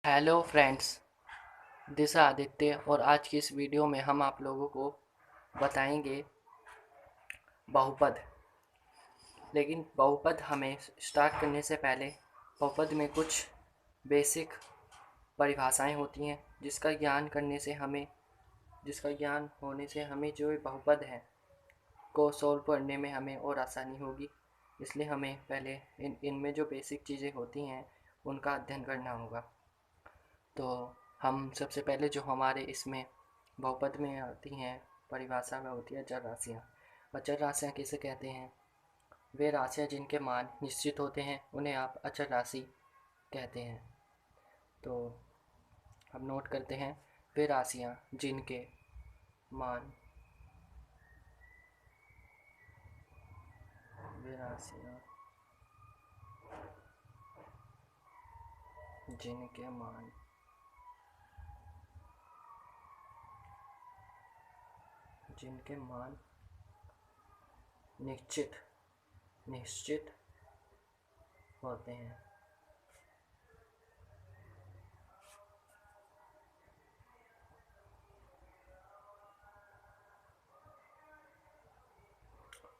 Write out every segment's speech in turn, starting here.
Hello friends, दिशा आदित्य और आज की इस वीडियो में हम आप लोगों को बताएंगे बहुपद। लेकिन बहुपद हमें स्टार्ट करने से पहले बहुपद में कुछ बेसिक परिभाषाएं होती हैं जिसका ज्ञान होने से हमें जो बहुपद हैं को सॉल्व करने में हमें और आसानी होगी। इसलिए हमें पहले इनमें जो बेसिक चीज़ें होती हैं उनका अध्ययन करना होगा। तो हम सबसे पहले जो हमारे इसमें बहुपद में आती हैं परिभाषा में होती है अचर राशियाँ। अचर राशियाँ किसे कहते हैं? वे राशियाँ जिनके मान निश्चित होते हैं उन्हें आप अचर राशि कहते हैं। तो हम नोट करते हैं, वे राशियाँ जिनके मान वे राशियाँ जिनके मान जिनके मान निश्चित निश्चित होते हैं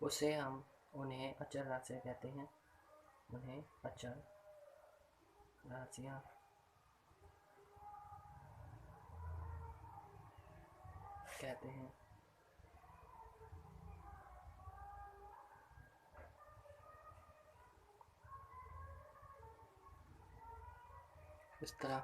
उसे हम उन्हें अचर राशियाँ कहते हैं। उन्हें अचर राशियाँ कहते हैं। इस तरह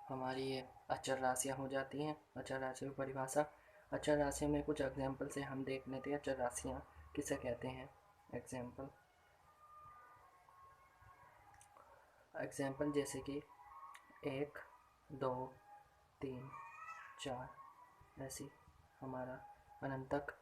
हमारी ये अचर राशियाँ हो जाती हैं। अचर राशियों की परिभाषा, अचर राशियों में कुछ एग्जाम्पल से हम देख लेते हैं अचर राशियाँ किसे कहते हैं। एग्जाम्पल जैसे कि 1, 2, 3, 4 ऐसी हमारा अनंत तक।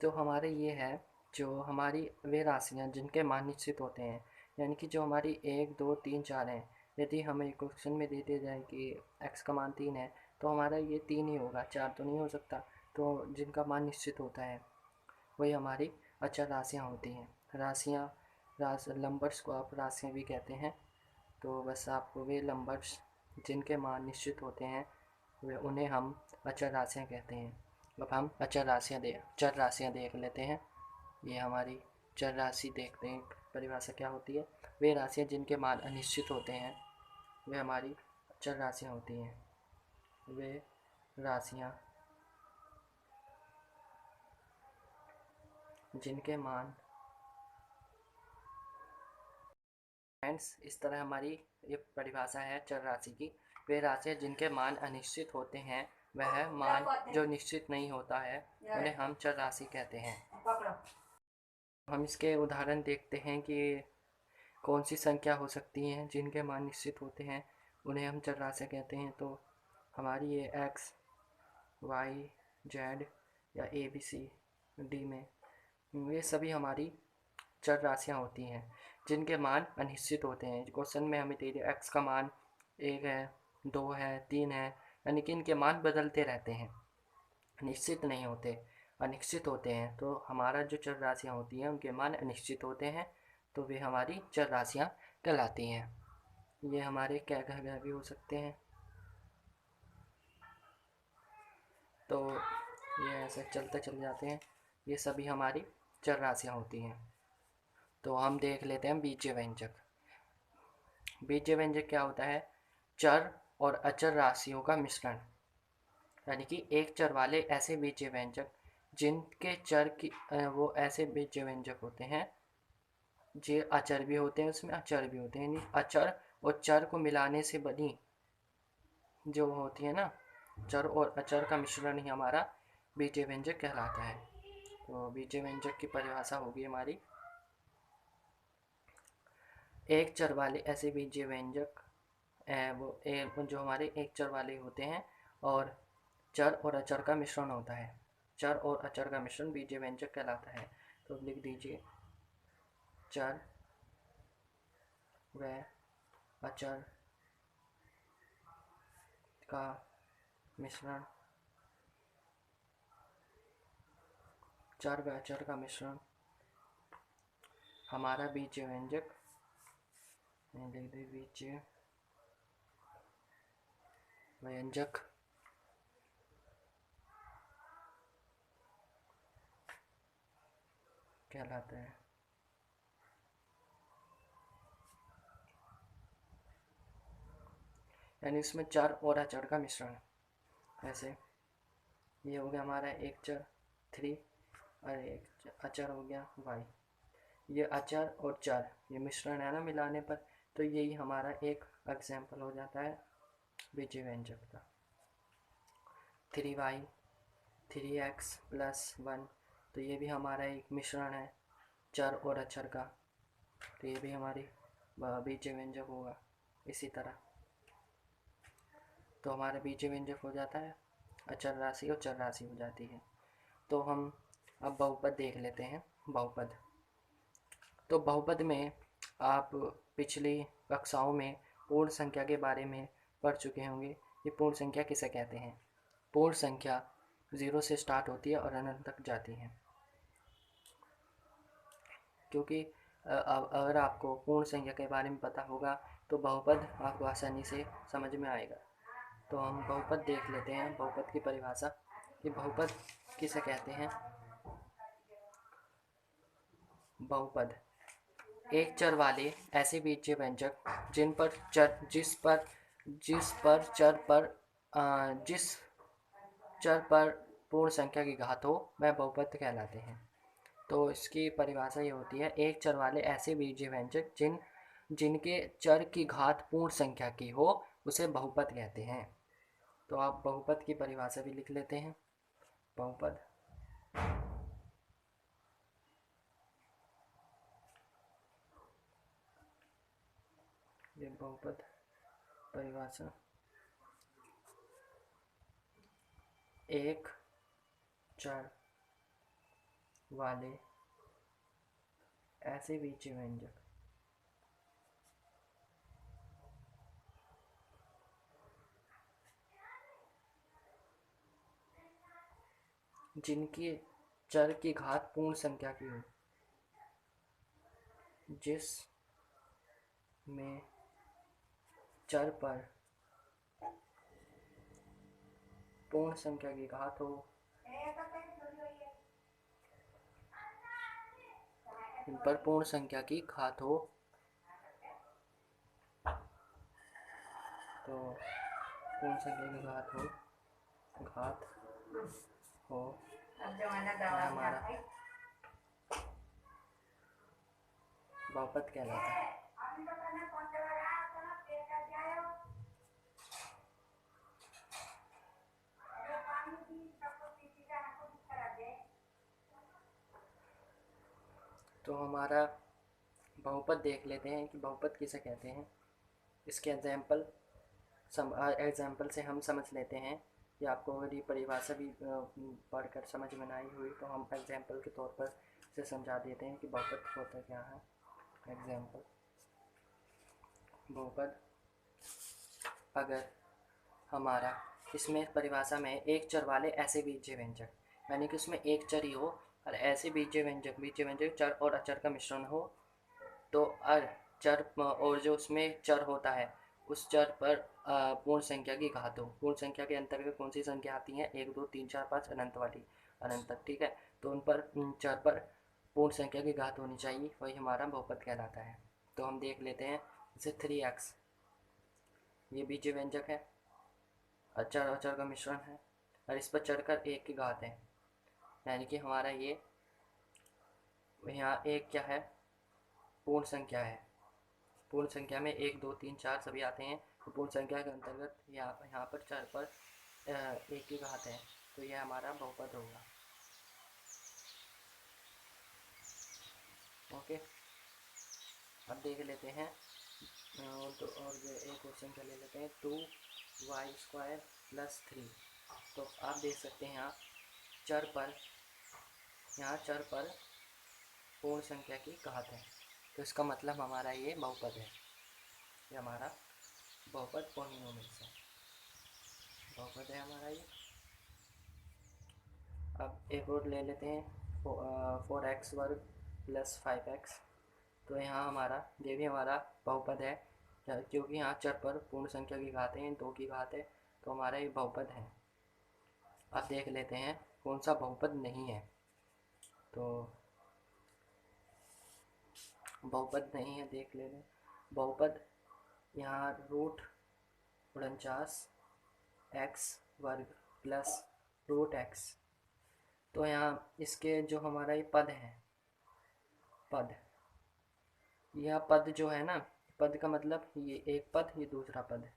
तो हमारे ये है जो हमारी वे राशियाँ जिनके मान निश्चित होते हैं, यानी कि जो हमारी 1, 2, 3, 4 हैं। यदि हमें क्वेश्चन में दे दिया जाए कि x का मान 3 है तो हमारा ये 3 ही होगा, 4 तो नहीं हो सकता। तो जिनका मान निश्चित होता है वही हमारी अचर राशियाँ होती हैं। नंबर्स को आप राशियाँ भी कहते हैं। तो बस आपको वे नंबर्स जिनके मान निश्चित होते हैं वे उन्हें हम अचर राशियाँ कहते हैं। अब हम चर राशियाँ देख लेते हैं। ये हमारी चर राशि देखते हैं परिभाषा क्या होती है। वे राशियाँ जिनके मान अनिश्चित होते हैं वे हमारी चर राशियाँ होती हैं। वे राशियाँ जिनके मान फ्रेंड्स, इस तरह हमारी ये परिभाषा है चर राशि की। वे राशियाँ जिनके मान अनिश्चित होते हैं, वह मान जो निश्चित नहीं होता है उन्हें हम चर राशि कहते हैं। हम इसके उदाहरण देखते हैं कि कौन सी संख्या हो सकती हैं जिनके मान निश्चित होते हैं उन्हें हम चर राशियाँ कहते हैं। तो हमारी ये एक्स, वाई, जेड या ए बी सी डी में ये सभी हमारी चर राशियाँ होती हैं जिनके मान अनिश्चित होते हैं। क्वेश्चन में हमें दे दिया एक्स का मान 1 है, 2 है, 3 है, यानी कि इनके मान बदलते रहते हैं, निश्चित नहीं होते, अनिश्चित होते हैं। तो हमारा जो चर राशियाँ होती हैं उनके मान अनिश्चित होते हैं, तो वे हमारी चर राशियाँ कहलाती हैं। ये हमारे क्या ग्रह भी हो सकते हैं। तो ये ऐसे चलते चले जाते हैं, ये सभी हमारी चर राशियाँ होती हैं। तो हम देख लेते हैं बीजीय व्यंजक। बीजीय व्यंजक क्या होता है? चर और अचर राशियों का मिश्रण, यानी कि एक चर वाले ऐसे बीजीय व्यंजक जिनके चर की वो ऐसे बीजीय व्यंजक होते हैं जो अचर भी होते हैं, उसमें अचर भी होते हैं, यानी अचर और चर को मिलाने से बनी जो होती है ना, चर और अचर का मिश्रण ही हमारा बीजीय व्यंजक कहलाता है। तो बीजीय व्यंजक की परिभाषा होगी हमारी, एक चर वाले ऐसे बीजीय व्यंजक जो हमारे एक चर वाले होते हैं और चर और अचर का मिश्रण होता है। चर और अचर का मिश्रण बीजीय व्यंजक कहलाता है। तो लिख दीजिए, चर व अचर का मिश्रण, चर व अचर का मिश्रण हमारा बीजीय व्यंजक। बीजीय व्यंजक कहलाता है। यानी इसमें चर और अचर का मिश्रण। ऐसे ये हो गया हमारा एक चर 3 और एक अचर हो गया y। ये अचर और चर ये मिश्रण है ना मिलाने पर, तो यही हमारा एक एग्जाम्पल हो जाता है बीजीय व्यंजक का। 3y 3x + 1, तो ये भी हमारा एक मिश्रण है चर और अचर का, तो ये भी हमारी बीजीय व्यंजक होगा। इसी तरह तो हमारा बीजीय व्यंजक हो जाता है, अचर राशि और चर राशि हो जाती है। तो हम अब बहुपद देख लेते हैं। बहुपद, तो बहुपद में आप पिछली कक्षाओं में पूर्ण संख्या के बारे में पढ़ चुके होंगे। ये पूर्ण संख्या किसे कहते हैं? पूर्ण संख्या 0 से स्टार्ट होती है और अनंत तक जाती है। क्योंकि अगर आपको पूर्ण संख्या के बारे में पता होगा तो बहुपद आपको आसानी से समझ में आएगा। तो हम बहुपद देख लेते हैं, बहुपद की परिभाषा कि बहुपद किसे कहते हैं। बहुपद एक चर वाले ऐसे बीजीय व्यंजक जिस चर पर पूर्ण संख्या की घात हो वह बहुपद कहलाते हैं। तो इसकी परिभाषा ये होती है, एक चर वाले ऐसे बीजीय व्यंजक जिनके चर की घात पूर्ण संख्या की हो उसे बहुपद कहते हैं। तो आप बहुपद की परिभाषा भी लिख लेते हैं। बहुपद ये बहुपद परिभाषा एक चर वाले ऐसे बीजीय व्यंजक जिनकी चर की घात पूर्ण संख्या की हो, जिस में चर पर पूर्ण संख्या की घात हो, इन पर पूर्ण संख्या की घात हो, तो पूर्ण संख्या की घात हो हमारा बहुपद कहलाता है। तो हमारा बहुपद देख लेते हैं कि बहुपद किसे कहते हैं। इसके एग्जाम्पल से हम समझ लेते हैं कि आपको अगर ये परिभाषा भी पढ़कर समझ में नहीं हुई तो हम एग्जाम्पल के तौर पर इसे समझा देते हैं कि बहुपद होता क्या है। एग्जाम्पल, बहुपद अगर हमारा इसमें परिभाषा में एक चर वाले ऐसे बीजीय व्यंजक, यानी कि उसमें एक चर ही हो और ऐसे बीजीय व्यंजक चर और अचर का मिश्रण हो, तो चर और जो उसमें चर होता है उस चर पर पूर्ण संख्या की घात हो। पूर्ण संख्या के अंतर्गत कौन सी संख्या आती है? 1 2 3 4 5 अनंत वाली, अनंत तक, ठीक है। तो उन पर चर पर पूर्ण संख्या की घात होनी चाहिए, वही हमारा बहुपद कहलाता है। तो हम देख लेते हैं जैसे 3x, ये बीजीय व्यंजक है, अचर अचर का मिश्रण है और इस पर चढ़कर 1 की घात है, यानी कि हमारा ये यहाँ एक क्या है? पूर्ण संख्या है। पूर्ण संख्या में 1 2 3 4 सभी आते हैं, तो पूर्ण संख्या के अंतर्गत यहाँ पर चर पर 1 की घात है, तो यह हमारा बहुपद होगा। ओके, अब देख लेते हैं और एक क्वेश्चन का ले लेते हैं 2y² + 3। तो आप देख सकते हैं यहाँ चर पर पूर्ण संख्या की घात है, तो इसका मतलब हमारा ये बहुपद है। ये हमारा बहुपद पॉलिनोमियल्स है, बहुपद है हमारा ये। अब एक और ले लेते हैं 4x² + 5x। तो यहाँ हमारा ये भी हमारा बहुपद है, क्योंकि यहाँ चर पर पूर्ण संख्या की घात है, 2 की घात है, तो हमारा ये बहुपद है। अब देख लेते हैं कौन सा बहुपद नहीं है। तो बहुपद नहीं है, देख ले लें बहुपद। यहाँ रूट 49 एक्स वर्ग प्लस रूट एक्स। तो यहाँ इसके जो हमारा ये पद है, पद, यह पद जो है ना, पद का मतलब ये एक पद, ये दूसरा पद।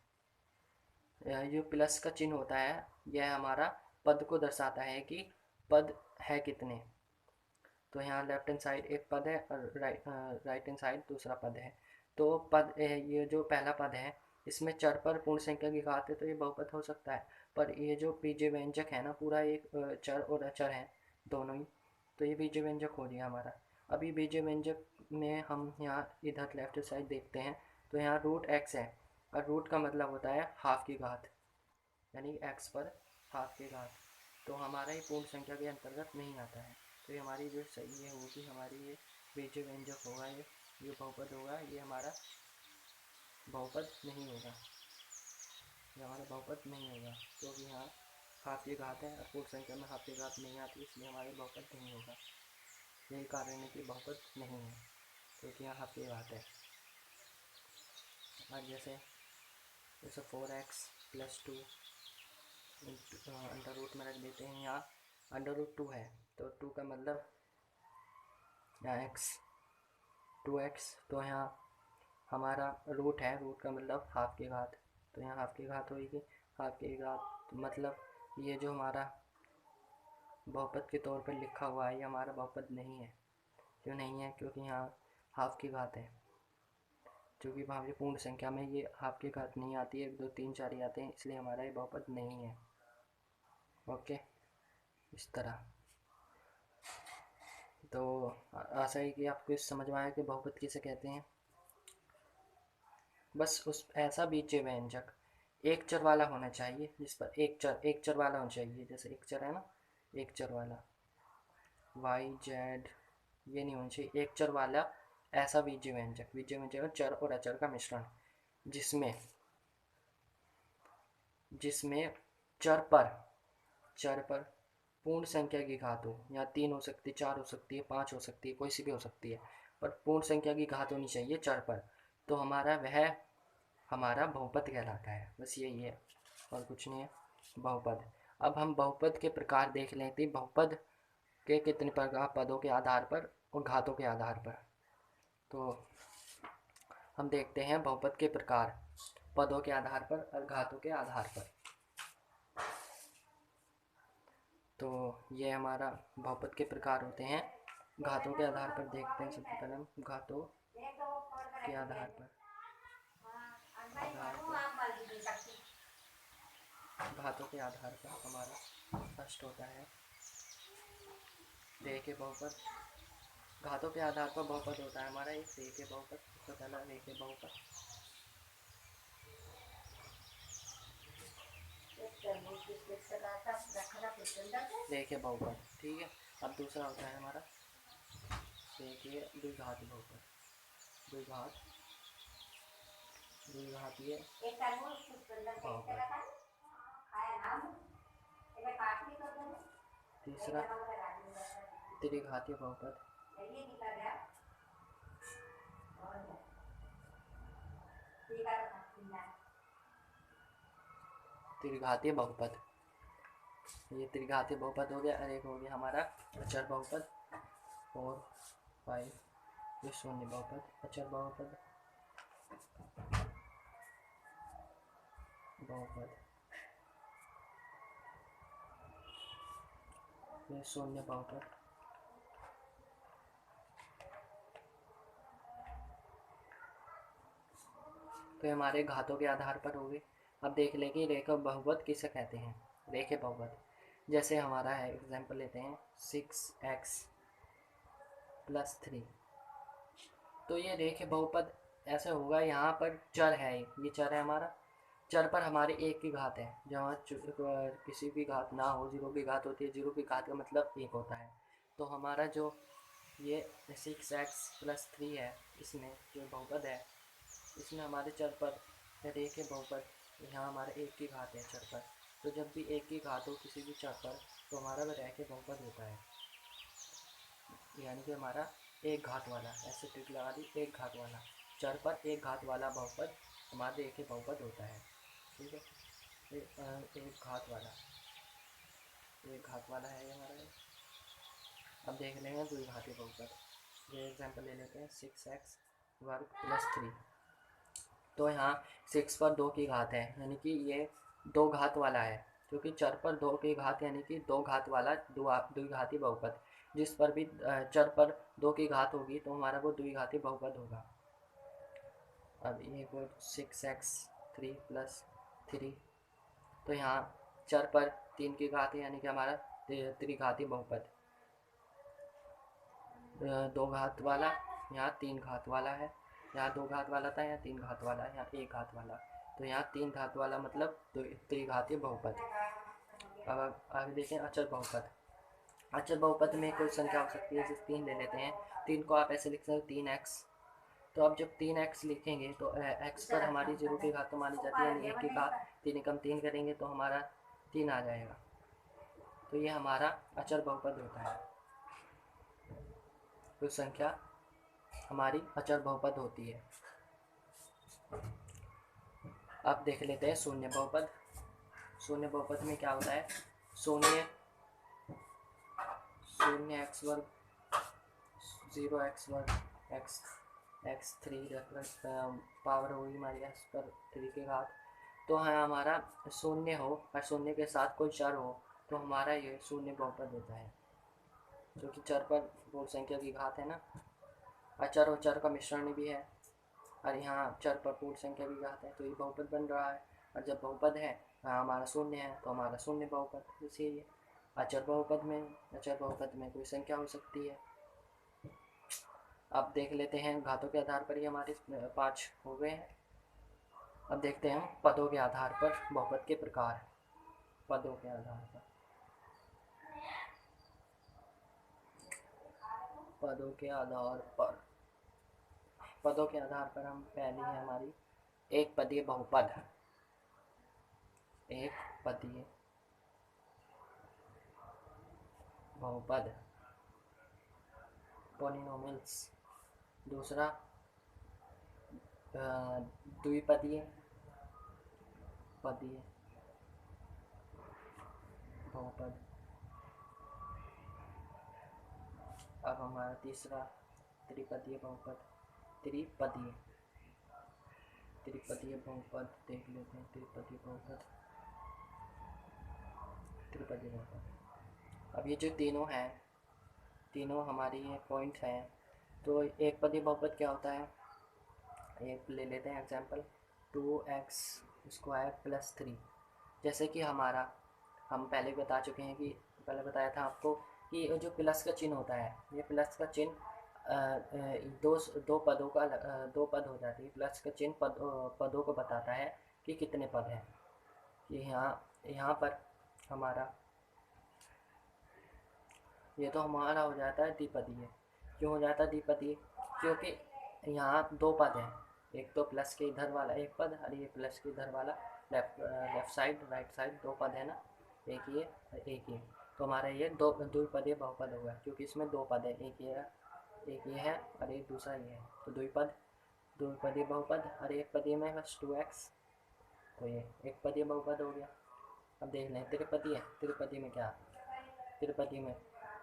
जो प्लस का चिन्ह होता है यह हमारा पद को दर्शाता है कि पद है कितने। तो यहाँ लेफ्ट हैंड साइड एक पद है और राइट हैंड साइड दूसरा पद है। तो पद, ये जो पहला पद है इसमें चर पर पूर्ण संख्या की घात है, तो ये बहुपद हो सकता है। पर ये जो बीजीय व्यंजक है ना, पूरा एक चर और अचर है दोनों ही, तो ये बीजीय व्यंजक हो गया हमारा। अभी बीजीय व्यंजक में हम यहाँ इधर लेफ्ट साइड देखते हैं तो यहाँ रूट एक्स है, और रूट का मतलब होता है हाफ की घात, यानी एक्स पर हाफ की घात। तो हमारा ये पूर्ण संख्या के अंतर्गत नहीं आता है। तो ये हमारी जो सही है होगी, हमारी ये बीजीय व्यंजक होगा, ये बहुपद होगा, ये हमारा बहुपद नहीं होगा, ये हमारा बहुपद नहीं होगा, क्योंकि यहाँ हाफ की घात है और पूर्ण संख्या में हाफ की घात नहीं आती, इसलिए हमारे बहुपद नहीं होगा। यही कारण है कि बहुपद नहीं है, क्योंकि यहाँ हाफ की घात है। और जैसे 4x प्लस 2 अंडर रूट में रख देते हैं, यहाँ अंडर रूट 2 है, तो 2 का मतलब यहाँ x 2x, तो यहाँ हमारा रूट है, रूट का मतलब हाफ की घात, तो यहाँ हाफ की घात होगी। हाफ की घात मतलब ये जो हमारा बहुपद के तौर पर लिखा हुआ है ये हमारा बहुपद नहीं है। क्यों नहीं है? क्योंकि यहाँ हाफ की घात है, क्योंकि हमारी पूर्ण संख्या में ये हाफ की घात नहीं आती है, 1 2 3 4 ही आते हैं, इसलिए हमारा ये बहुपद नहीं है। ओके, इस तरह। तो आशा है कि आपको इस समझ में आया कि बहुपद किसे कहते हैं। बस उस ऐसा बीजीय व्यंजक एक चर वाला होना चाहिए, जिस पर एक चर वाला होना चाहिए। जैसे एक चर है ना, एक चर वाला y z, ये नहीं होना चाहिए, एक चर वाला ऐसा बीजीय व्यंजक चर और अचर का मिश्रण, जिसमें चर पर पूर्ण संख्या की घात हो। यहाँ 3 हो सकती है, 4 हो सकती है, 5 हो सकती है, कोई सी भी हो सकती है, पर पूर्ण संख्या की घात होनी चाहिए चर पर। तो वह हमारा बहुपद कहलाता है। बस यही है और कुछ नहीं है, बहुपद। अब हम बहुपद के प्रकार देख लेते हैं, बहुपद के कितने प्रकार, पदों के आधार पर और घातों के आधार पर। तो हम देखते हैं बहुपद के प्रकार पदों के आधार पर और घातों के आधार पर। तो ये हमारा बहुपद के प्रकार होते हैं। घातों के आधार पर देखते हैं, सबसे पहले हम घातों के आधार पर हमारा फर्स्ट होता है रेखीय बहुपद। घातों के आधार पर बहुपद होता है हमारा एक रेखीय बहुपद। सबसे पहला रेखीय बहुपद, रेखीय बहुपद, ठीक है। अब दूसरा होता है हमारा रेखीय द्विघात बहुपद। द्विघातीय बहुपद। तीसरा त्रिघातीय बहुपद। त्रिघातीय बहुपद, ये त्रिघातीय बहुपद हो गया। और एक हो गया हमारा अचर बहुपद, 4 5, ये शून्य बहुपद, अचर बहुपद, ये शून्य बहुपद। तो हमारे घातों के आधार पर हो गए। अब देख लें कि रेखा बहुपद किसे कहते हैं। रेखीय बहुपद, जैसे हमारा है, एग्जाम्पल लेते हैं 6x प्लस 3। तो ये रेखीय बहुपद ऐसे होगा, यहाँ पर चर है, ये चर है हमारा, चर पर हमारे एक की घात है। जहाँ किसी भी घात ना हो, जीरो की घात होती है, जीरो की घात का मतलब एक होता है। तो हमारा जो ये 6x प्लस 3 है, इसमें जो बहुपद है, इसमें हमारे चर पर रेखीय बहुपद यहाँ हमारा एक की घात है चर पर, तो जब भी एक की घात हो किसी भी चर पर तो हमारा वह रैखिक बहुपद होता है, यानी कि हमारा एक घात वाला, ऐसे ट्रिक लगा दी, एक घात वाला चर पर एक घात वाला बहुपद हमारा रैखिक बहुपद होता है। ठीक है, एक घात वाला, एक घात वाला है हमारा। अब देख लेंगे द्विघाती बहुपद। ये एग्जांपल ले लेते हैं 6x वर्ग प्लस 3। तो यहाँ 6 पर 2 की घात है, यानी कि ये दो घात वाला है, क्योंकि चर पर 2 की घात यानी कि दो घात वाला द्विघाती बहुपद। जिस पर भी चर पर 2 की घात होगी तो हमारा वो द्विघाती बहुपद होगा। अब ये वो 6x3 प्लस 3, तो यहाँ चर पर 3 की घात है, यानी कि हमारा त्रिघाती बहुपद। दो घात वाला, यहाँ 3 घात वाला है, यहाँ 2 घात वाला था, यहाँ 3 घात वाला, यहाँ 1 घात वाला, तो यहाँ 3 घात वाला मतलब त्रिघाती बहुपद। अब आगे देखें अचर बहुपद। अचर बहुपद में कोई संख्या हो सकती है, जैसे 3 ले लेते हैं, 3 को आप ऐसे लिख सकते हो 3x। तो अब जब 3x लिखेंगे तो x पर हमारी 0 की घात तो मानी जाती है, यानी 1 की घात, 3 एकम 3 करेंगे तो हमारा 3 आ जाएगा। तो ये हमारा अचर बहुपद होता है, तो संख्या हमारी अचर बहुपद होती है। अब देख लेते हैं शून्य बहुपद। शून्य बहुपद में क्या होता है, शून्य एक्स वर्ग, 0x वर्ग एक्स 3 पावर होगी हमारी एक्स पर 3 की घात। तो है हमारा शून्य हो और शून्य के साथ कोई चर हो तो हमारा ये शून्य बहुपद होता है, क्योंकि चर पर पूर्ण संख्या की घात है ना, अचर और चर का मिश्रण भी है, और यहाँ चर पर पूर्ण संख्या की घात है, तो ये बहुपद बन रहा है। और जब बहुपद है हमारा शून्य है तो हमारा शून्य बहुपद। इसीलिए अचर बहुपद में कोई संख्या हो सकती है। अब देख लेते हैं घातों के आधार पर ही हमारे 5 हो गए हैं। अब देखते हैं पदों के आधार पर बहुपद के प्रकार। पदों के आधार पर, पदों के आधार पर, पदों के आधार पर हम पहली है हमारी एक पदीय बहुपद। एक पदीय बहुपद पॉलिनोमियल्स। दूसरा द्विपदीय पदीय बहुपद। अब हमारा तीसरा त्रिपदीय बहुपद। त्रिपदीय बहुपद देख लेते हैं। त्रिपदीय बहुपद। अब ये जो तीनों हैं, तीनों हमारी ये पॉइंट हैं। तो एक पदीय बहुपद क्या होता है, एक ले लेते हैं एग्जांपल 2x स्क्वायर प्लस 3। जैसे कि हमारा हम पहले बता चुके हैं कि पहले बताया था आपको कि जो प्लस का चिन्ह होता है, ये प्लस का चिन्ह दो पदों का दो पद हो जाती है। प्लस का चिन्ह पदों को बताता है कि कितने पद हैं। कि यहाँ पर हमारा ये तो हमारा हो जाता है द्विपदीय। क्यों हो जाता है द्विपदीय, क्योंकि यहाँ दो पद हैं, एक तो प्लस के इधर वाला एक पद और ये प्लस के इधर वाला लेफ्ट साइड राइट साइड दो पद है ना, एक ये और एक ये। तो हमारा ये द्विपदीय बहुपद होगा, क्योंकि इसमें दो पद है, एक ये है और एक दूसरा ये है। तो द्विपदीय बहुपद। और एक पदीय में बस 2x, तो ये एक पदीय बहुपद हो गया। अब देख लें त्रिपदीय। त्रिपदीय में क्या, त्रिपदीय में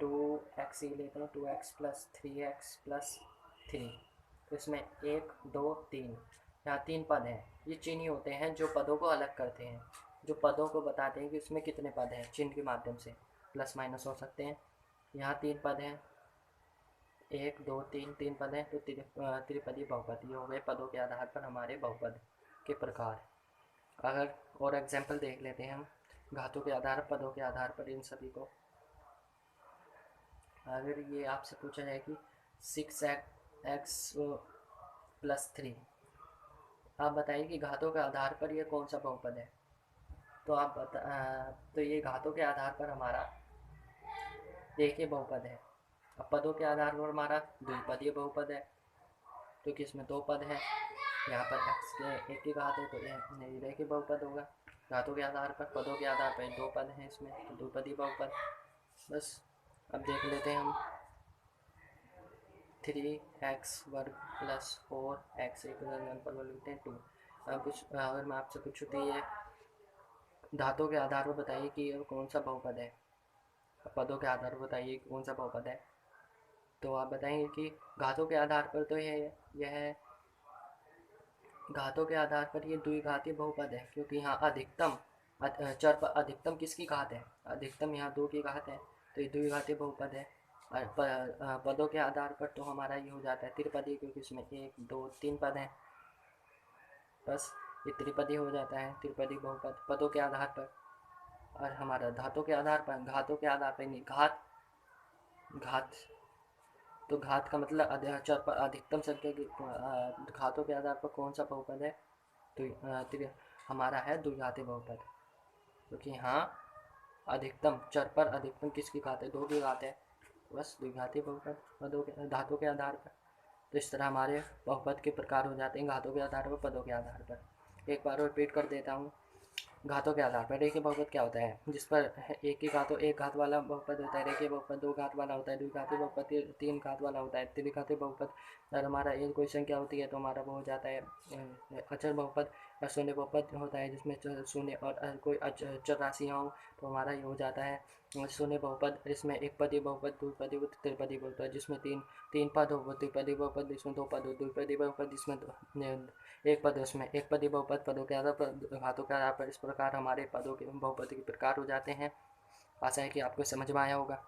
2x ही लेते हैं, 2x प्लस 3x प्लस 3। तो इसमें 1 2 3, यहाँ 3 पद हैं। ये चिन्ह होते हैं जो पदों को अलग करते हैं, जो पदों को बताते हैं कि इसमें कितने पद हैं। चिन्ह के माध्यम से प्लस माइनस हो सकते हैं। यहाँ 3 पद हैं, 1 2 3, 3 पद हैं, तो त्रिपदीय बहुपद। ये हो गए पदों के आधार पर हमारे बहुपद के प्रकार। अगर और एग्जाम्पल देख लेते हैं हम घातों के आधार, पदों के आधार पर इन सभी को। अगर ये आपसे पूछा जाए कि 6x प्लस 3, आप बताइए कि घातों के आधार पर ये कौन सा बहुपद है। तो आप तो ये घातों के आधार पर हमारा एक ही बहुपद है। अब पदों के आधार पर हमारा द्विपदीय बहुपद है, क्योंकि इसमें दो पद हैं। यहाँ पर x के एक ही घात है तो यह रैखिक बहुपद होगा। घातों के आधार पर, पदों के आधार पर दो पद हैं इसमें, तो द्विपदी बहुपद। बस अब देख लेते हैं हम 3x वर्ग प्लस 4x एक पर लिखते हैं 2। अगर मैं आपसे पूछूँ तो ये धातों के आधार पर बताइए कि ये कौन सा बहुपद है, पदों के आधार पर बताइए कौन सा बहुपद है। तो आप बताएंगे कि घातों के आधार पर तो यह घातों के आधार पर ये द्विघाती बहुपद है, क्योंकि यहाँ अधिकतम चर पर अधिकतम किसकी घात है, अधिकतम यहाँ 2 की घात है, तो ये द्विघाती बहुपद है। और पदों के आधार पर तो हमारा ये हो जाता है त्रिपदी, क्योंकि इसमें 1 2 3 पद हैं। बस ये त्रिपदी हो जाता है, त्रिपदी बहुपद पदों के आधार पर। और हमारा धातों के आधार पर, घातों के आधार पर नहीं, घात तो घात का मतलब चर पर अधिकतम संख्या की घातों के आधार पर कौन सा बहुपद है, तो हमारा है द्विघाती बहुपद, क्योंकि यहाँ अधिकतम चर पर अधिकतम किसकी घात है, 2 की घात है। बस द्विघाती बहुपद पदों के धातों के आधार पर। तो इस तरह हमारे बहुपद के प्रकार हो जाते हैं घातों के आधार पर, पदों के आधार पर। एक बार और रिपीट कर देता हूँ। घातों के आधार पर रेखीय बहुपद क्या होता है, जिस पर एक ही घातों एक घात वाला बहुपद होता है। रेखीय बहुपद 2 घात वाला होता है। द्विघाती बहुपद 3 घात वाला होता है। त्रिघाती बहुपद अगर हमारा एक कोई संख्या होती है तो हमारा वो हो जाता है अचर बहुपद। शून्य बहुपद होता है जिसमें शून्य और कोई चर राशियाँ हो तो हमारा ये हो जाता है शून्य बहुपद। इसमें एक पदी बहुपद, द्विपदी त्रिपदी बहुपद जिसमें तीन पद हो, त्रिपदी बहुपद जिसमें 2 पद हो, द्विपदी बहुपद जिसमें एक पद, उसमें एक पदी बहुपद पदों के आधार पर, घातों के आधार पर। इस प्रकार हमारे पदों के बहुपद के प्रकार हो जाते हैं। आशा है कि आपको समझ में आया होगा।